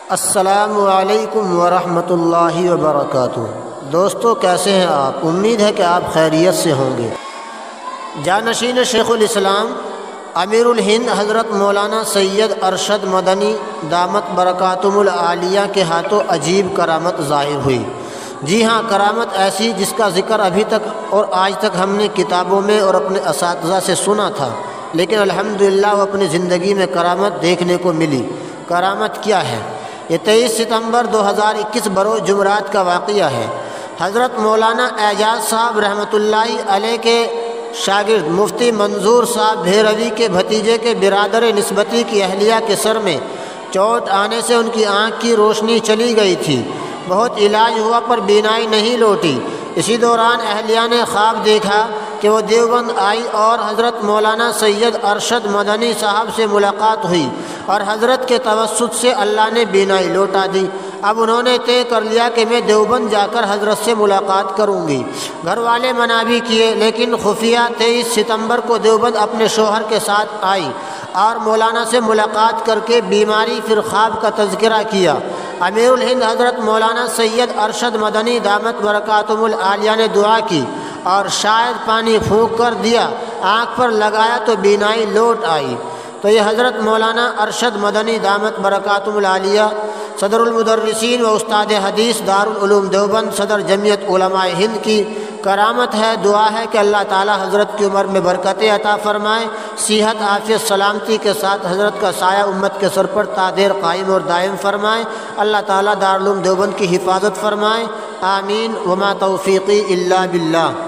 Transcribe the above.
السلام علیکم ورحمۃ اللہ وبرکاتہ۔ دوستو کیسے ہیں آپ؟ امید ہے کہ آپ خیریت سے ہوں گے۔ جانشین شیخ الاسلام امیر الہند حضرت مولانا سید ارشد مدنی دامت برکاتہم العالیہ کے ہاتھوں عجیب کرامت ظاہر ہوئی۔ جی ہاں، کرامت ایسی جس کا ذکر ابھی تک اور آج تک ہم نے کتابوں میں اور اپنے اساتذہ سے سنا تھا، لیکن الحمدللہ وہ اپنی زندگی میں کرامت دیکھنے کو ملی۔ کرامت کیا ہے؟ یہ 23 ستمبر 2021 بروز جمعرات کا واقعہ ہے۔ حضرت مولانا اعجاز صاحب رحمۃ اللہ علیہ کے شاگرد مفتی منظور صاحب بھیروی کے بھتیجے کے برادر نسبتی کی اہلیہ کے سر میں چوٹ آنے سے ان کی آنکھ کی روشنی چلی گئی تھی۔ بہت علاج ہوا پر بینائی نہیں لوٹی۔ اسی دوران اہلیہ نے خواب دیکھا کہ وہ دیوبند آئی اور حضرت مولانا سید ارشد مدنی صاحب سے ملاقات ہوئی اور حضرت کے توسط سے اللہ نے بینائی لوٹا دی۔ اب انہوں نے طے کر لیا کہ میں دیوبند جا کر حضرت سے ملاقات کروں گی۔ گھر والے منع بھی کیے، لیکن خفیہ 23 ستمبر کو دیوبند اپنے شوہر کے ساتھ آئی اور مولانا سے ملاقات کر کے بیماری پھر خواب کا تذکرہ کیا۔ امیر الہند حضرت مولانا سید ارشد مدنی دامت برکاتہم العالیہ نے دعا کی اور شاید پانی پھونک کر دیا، آنکھ پر لگایا تو بینائی لوٹ آئی۔ تو یہ حضرت مولانا ارشد مدنی دامت برکاتہم العالیہ صدر المدرسین و استاد حدیث دارالعلوم دیوبند، صدر جمعیت علماء ہند کی کرامت ہے۔ دعا ہے کہ اللہ تعالی حضرت کی عمر میں برکتیں عطا فرمائے، صحت عافیت سلامتی کے ساتھ حضرت کا سایہ امت کے سر پر تا دیر قائم اور دائم فرمائے۔ اللہ تعالی دارالعلوم دیوبند کی حفاظت فرمائے، آمین۔ وما توفیقی الا باللہ۔